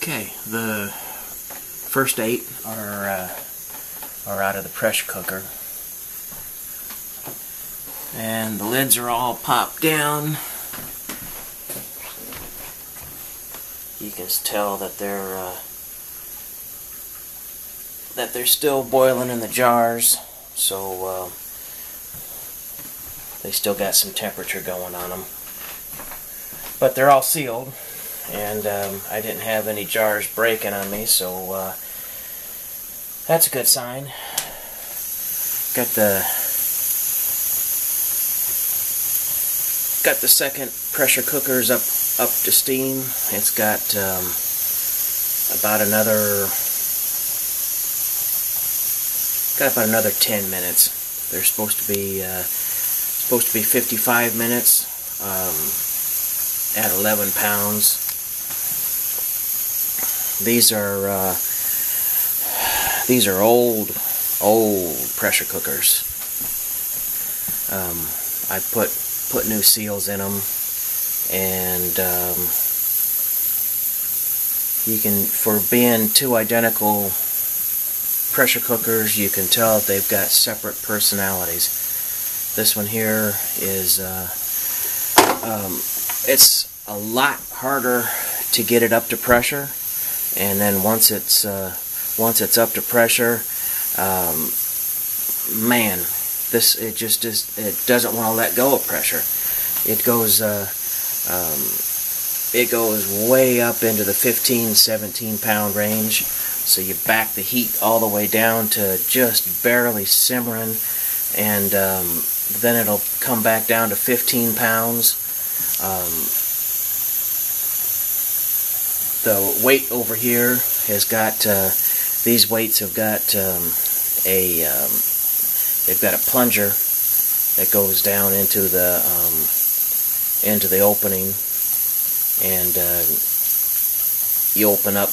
Okay, the first 8 are out of the pressure cooker, and the lids are all popped down. You can tell that they're still boiling in the jars, so they still got some temperature going on them. But they're all sealed, and I didn't have any jars breaking on me, so that's a good sign. Got the second pressure cookers up to steam. It's got about another 10 minutes. They're supposed to be 55 minutes at 11 pounds. These are old pressure cookers. I put new seals in them, and you can, for being two identical pressure cookers, you can tell that they've got separate personalities. This one here is it's a lot harder to get it up to pressure, and then once it's up to pressure, man, it doesn't want to let go of pressure. It goes way up into the 15-17 pound range. So you back the heat all the way down to just barely simmering, and then it'll come back down to 15 pounds. The weight over here has got, these weights have got they've got a plunger that goes down into the opening, and you open up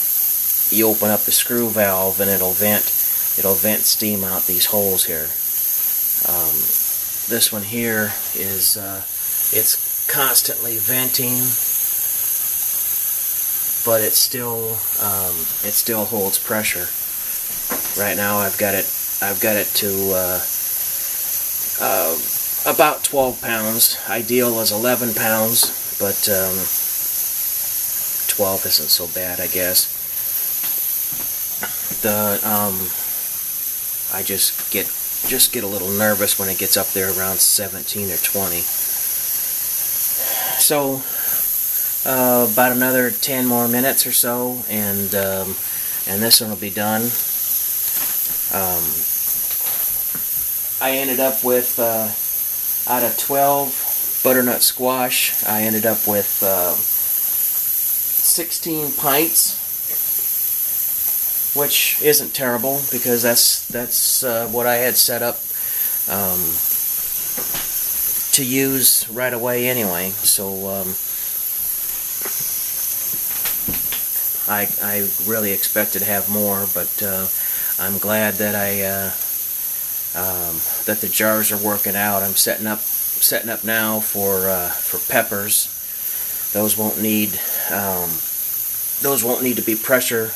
the screw valve, and it'll vent steam out these holes here. This one here is it's constantly venting, but it still holds pressure. Right now I've got it to about 12 pounds. Ideal is 11 pounds, but 12 isn't so bad, I guess. I just get a little nervous when it gets up there around 17 or 20. So about another 10 more minutes or so, and this one will be done. I ended up with, out of 12 butternut squash, I ended up with 16 pints, which isn't terrible, because that's what I had set up to use right away anyway. So I really expected to have more, but I'm glad that that the jars are working out. I'm setting up now for peppers. Those won't need to be pressure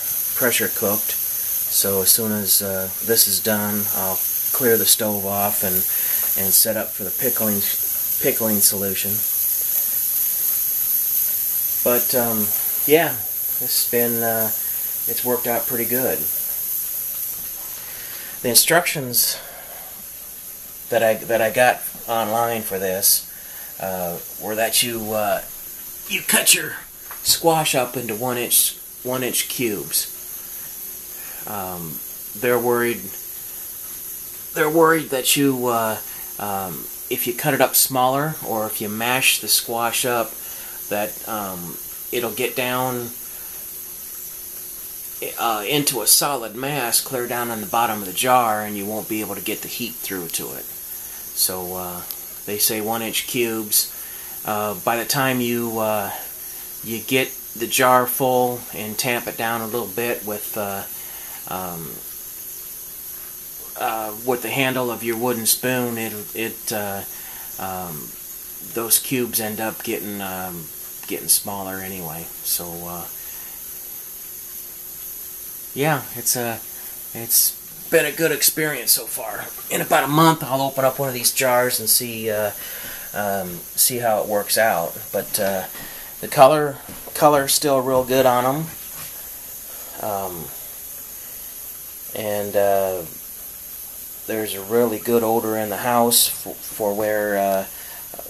cooked. So as soon as this is done, I'll clear the stove off and set up for the pickling solution. But yeah, it's worked out pretty good. The instructions that I got online for this were that you cut your squash up into 1-inch cubes. They're worried that you if you cut it up smaller, or if you mash the squash up, that it'll get down into a solid mass clear down on the bottom of the jar, and you won't be able to get the heat through to it. So they say 1-inch cubes. By the time you get the jar full and tamp it down a little bit with the handle of your wooden spoon, those cubes end up getting smaller anyway. So yeah, it's been a good experience so far. In about a month, I'll open up one of these jars and see how it works out. But the color's still real good on them, and there's a really good odor in the house for where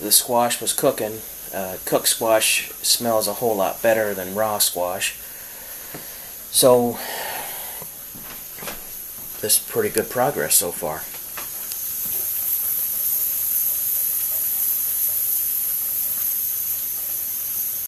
the squash was cooking. Cooked squash smells a whole lot better than raw squash. So, this is pretty good progress so far.